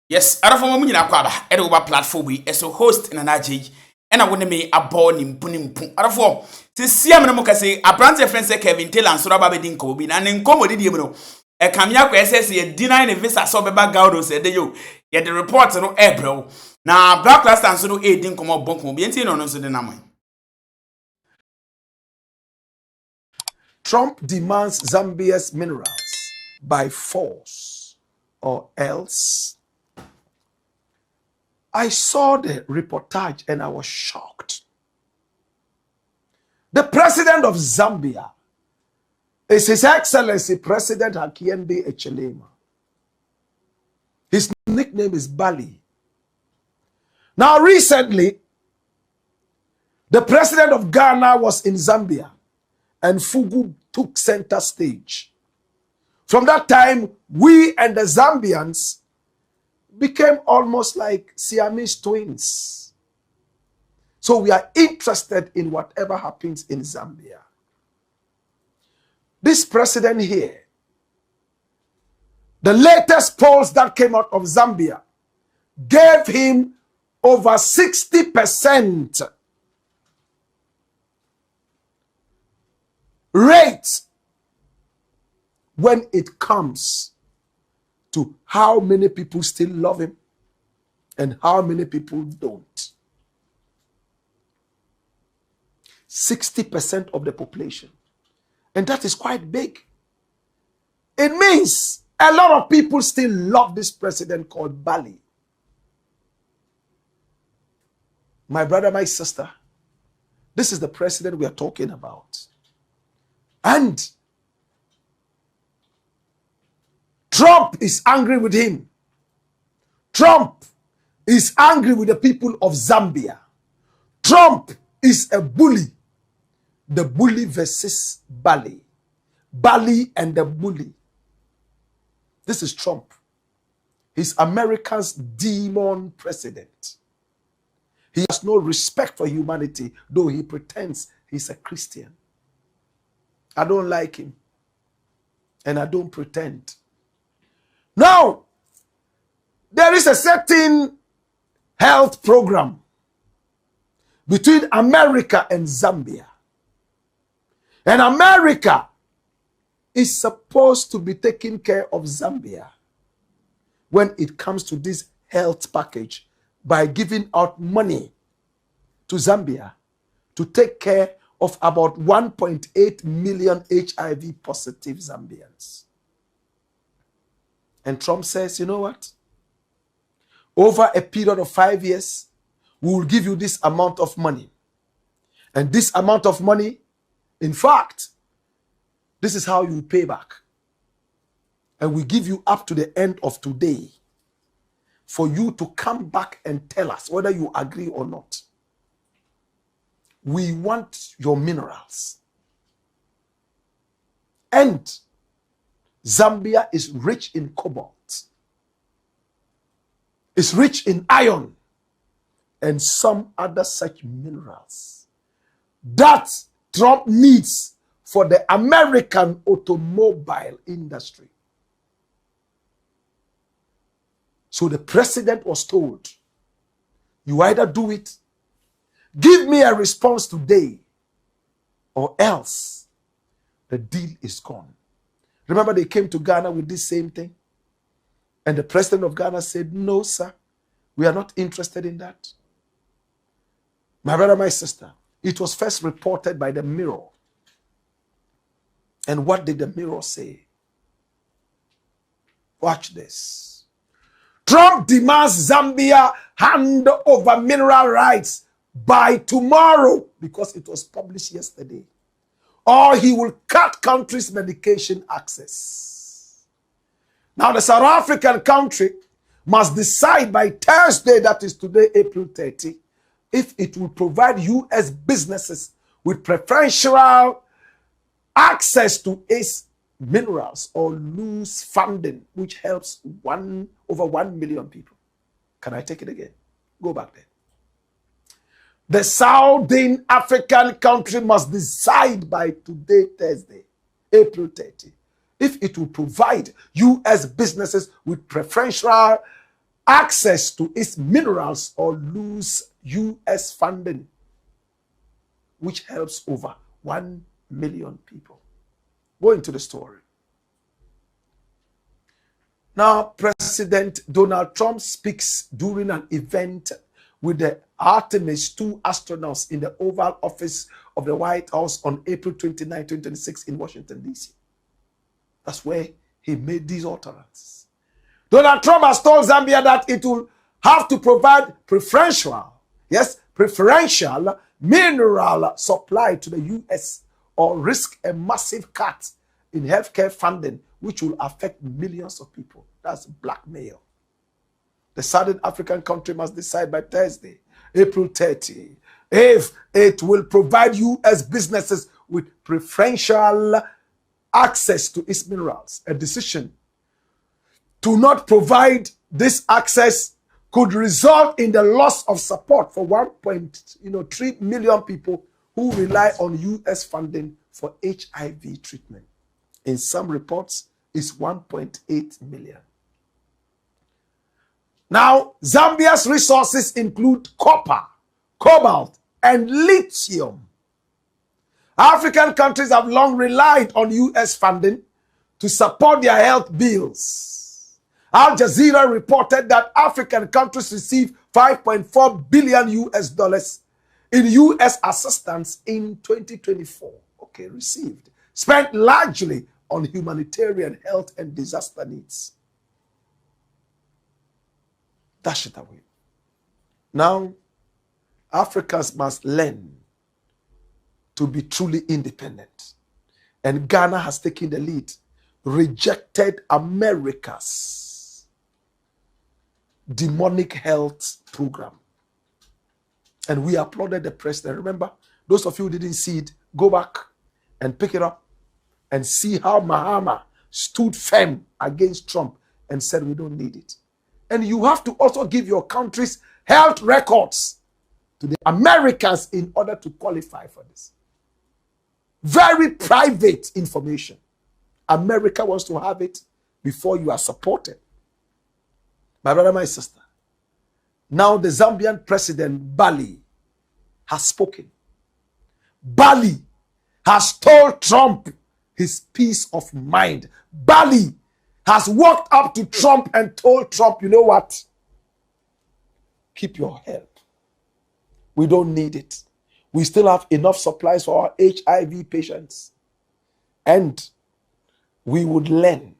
Yes, I don't know when kwaba e over platform we as a host in an AJ and I want me a born in punim pum. I don't know. To see am no say a brand friend say Kevin Taylor and Sora Babedin Kobi and in comedy no. E kamia ko SS ye deny the visa so be back gaudo say de yo. Ye the report no e bro. Na black class and so no e din komo bonko bi enti no so de na man. Trump demands Zambia's minerals by force or else. I saw the reportage and I was shocked. The president of Zambia is His Excellency President Hakainde Hichilema. His nickname is Bali. Now recently, the president of Ghana was in Zambia and Fugu took center stage. From that time, we and the Zambians became almost like Siamese twins. So we are interested in whatever happens in Zambia. This president here, the latest polls that came out of Zambia gave him over 60% rate when it comes to how many people still love him and how many people don't. 60% of the population. And that is quite big. It means a lot of people still love this president called Bali. My brother, my sister, this is the president we are talking about. And Trump is angry with him. Trump is angry with the people of Zambia. Trump is a bully. The bully versus Bali. Bali and the bully. This is Trump. He's America's demon president. He has no respect for humanity, though he pretends he's a Christian. I don't like him. And I don't pretend. Now, there is a certain health program between America and Zambia. And America is supposed to be taking care of Zambia when it comes to this health package by giving out money to Zambia to take care of about 1.8 million HIV positive Zambians. And Trump says, you know what? Over a period of 5 years, we will give you this amount of money. And this amount of money, in fact, this is how you pay back. And we give you up to the end of today for you to come back and tell us whether you agree or not. We want your minerals. And Zambia is rich in cobalt. It's rich in iron and some other such minerals that Trump needs for the American automobile industry. So the president was told, you either do it, give me a response today, or else the deal is gone. Remember, they came to Ghana with this same thing. And the president of Ghana said, no, sir, we are not interested in that. My brother, my sister, it was first reported by the Mirror. And what did the Mirror say? Watch this. Trump demands Zambia hand over mineral rights by tomorrow, because it was published yesterday, or he will cut country's medication access. Now, the South African country must decide by Thursday, that is today, April 30, if it will provide US businesses with preferential access to its minerals or lose funding, which helps over 1 million people. Can I take it again? Go back there. The Southern African country must decide by today, Thursday, April 30, if it will provide US businesses with preferential access to its minerals or lose US funding, which helps over 1 million people. Go into the story. Now, President Donald Trump speaks during an event with the Artemis 2 astronauts in the Oval Office of the White House on April 29, 2026 in Washington, D.C. That's where he made these utterances. Donald Trump has told Zambia that it will have to provide preferential mineral supply to the U.S. or risk a massive cut in healthcare funding, which will affect millions of people. That's blackmail. The Southern African country must decide by Thursday, April 30, if it will provide U.S. businesses with preferential access to its minerals. A decision to not provide this access could result in the loss of support for 1.3 million people who rely on U.S. funding for HIV treatment. In some reports, it's 1.8 million. Now, Zambia's resources include copper, cobalt, and lithium. African countries have long relied on U.S. funding to support their health bills. Al Jazeera reported that African countries received $5.4 billion US dollars in U.S. assistance in 2024. Okay, received. Spent largely on humanitarian, health, and disaster needs. Dash it away. Now, Africans must learn to be truly independent. And Ghana has taken the lead, rejected America's demonic health program. And we applauded the president. Remember, those of you who didn't see it, go back and pick it up and see how Mahama stood firm against Trump and said, we don't need it. And you have to also give your country's health records to the Americans in order to qualify for this. Very private information. America wants to have it before you are supported. My brother, my sister. Now the Zambian president, Bali, has spoken. Bali has told Trump his peace of mind. Bali has walked up to Trump and told Trump, you know what? Keep your help. We don't need it. We still have enough supplies for our HIV patients. And we would learn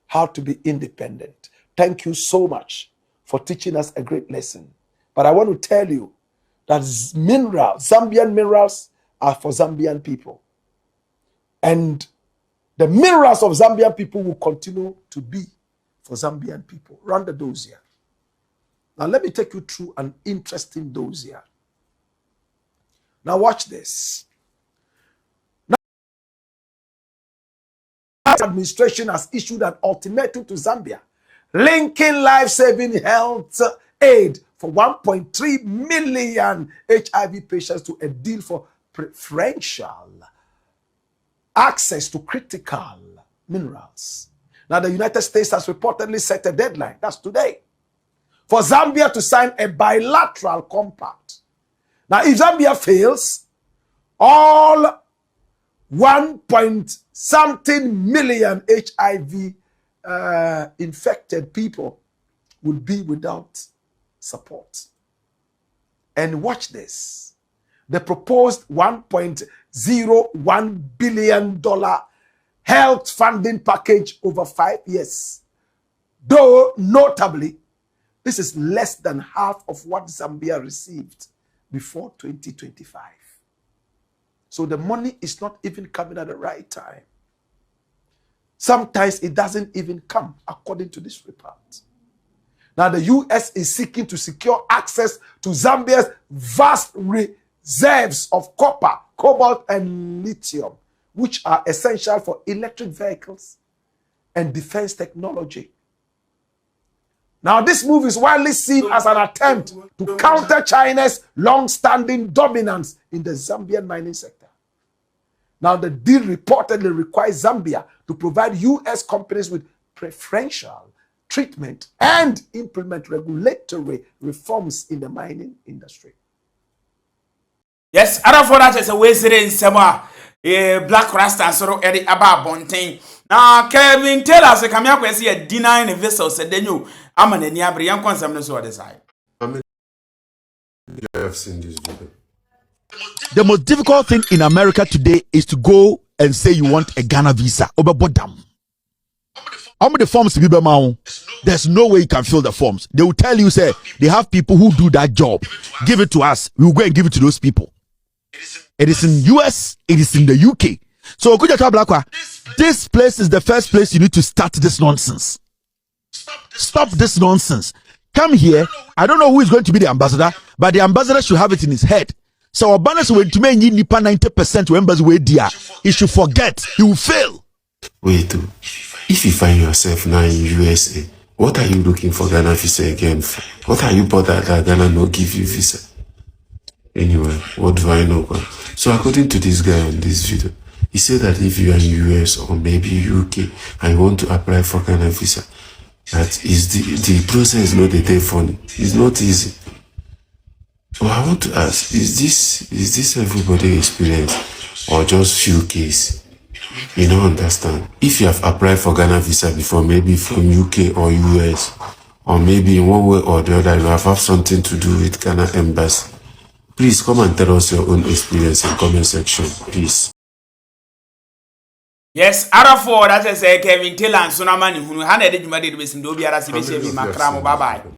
how to be independent. Thank you so much for teaching us a great lesson. But I want to tell you that Zambian minerals are for Zambian people. And the minerals of Zambian people will continue to be for Zambian people. Run the dossier. Now let me take you through an interesting dossier. Now watch this. Now, the administration has issued an ultimatum to Zambia, linking life-saving health aid for 1.3 million HIV patients to a deal for preferential access to critical minerals. Now, the United States has reportedly set a deadline, that's today, for Zambia to sign a bilateral compact. Now, if Zambia fails, all 1-point-something million HIV infected people will be without support. And watch this. The proposed $1.01 billion health funding package over 5 years. Though, notably, this is less than half of what Zambia received before 2025. So the money is not even coming at the right time. Sometimes it doesn't even come, according to this report. Now the US is seeking to secure access to Zambia's vast reserves of copper, cobalt, and lithium, which are essential for electric vehicles and defense technology. Now, this move is widely seen as an attempt to counter China's long-standing dominance in the Zambian mining sector. Now, the deal reportedly requires Zambia to provide U.S. companies with preferential treatment and implement regulatory reforms in the mining industry. Yes, other for that is a way in summer. Black Rasta and sort of Eddie Abba Bontain. Now, Kevin, tell us, come here, we see a denying a vessel, said then you, I'm an Niabri, young consummation so decide. I mean, I have seen this video. The most difficult thing in America today is to go and say you want a Ghana visa. Obabodam. How many forms to be bemao? There's no way you can fill the forms. They will tell you, say, they have people who do that job. Give it to us. We will go and give it to those people. It is in US, it is in the UK. So, this place is the first place you need to start this nonsense. Stop this nonsense. Come here. I don't know who is going to be the ambassador, but the ambassador should have it in his head. So, Obanas will to make 90% to embassy way dia. He should forget. He will fail. Wait, if you find yourself now in USA, what are you looking for Ghana visa again for? What are you bothered that Ghana no give you visa? Anyway, what do I know? So according to this guy on this video, he said that if you are in US or maybe UK and you want to apply for Ghana visa, that is the process not that funny. It's not easy. So I want to ask, is this everybody experience or just few cases? You don't understand. If you have applied for Ghana visa before, maybe from UK or US, or maybe in one way or the other, you have something to do with Ghana embassy, please come and tell us your own experience in comment section, please. Yes, Arafo, that is a Kevin Taylor and Sonamani who had a jumadi with Sindobi Arasibi Makramo. Bye bye.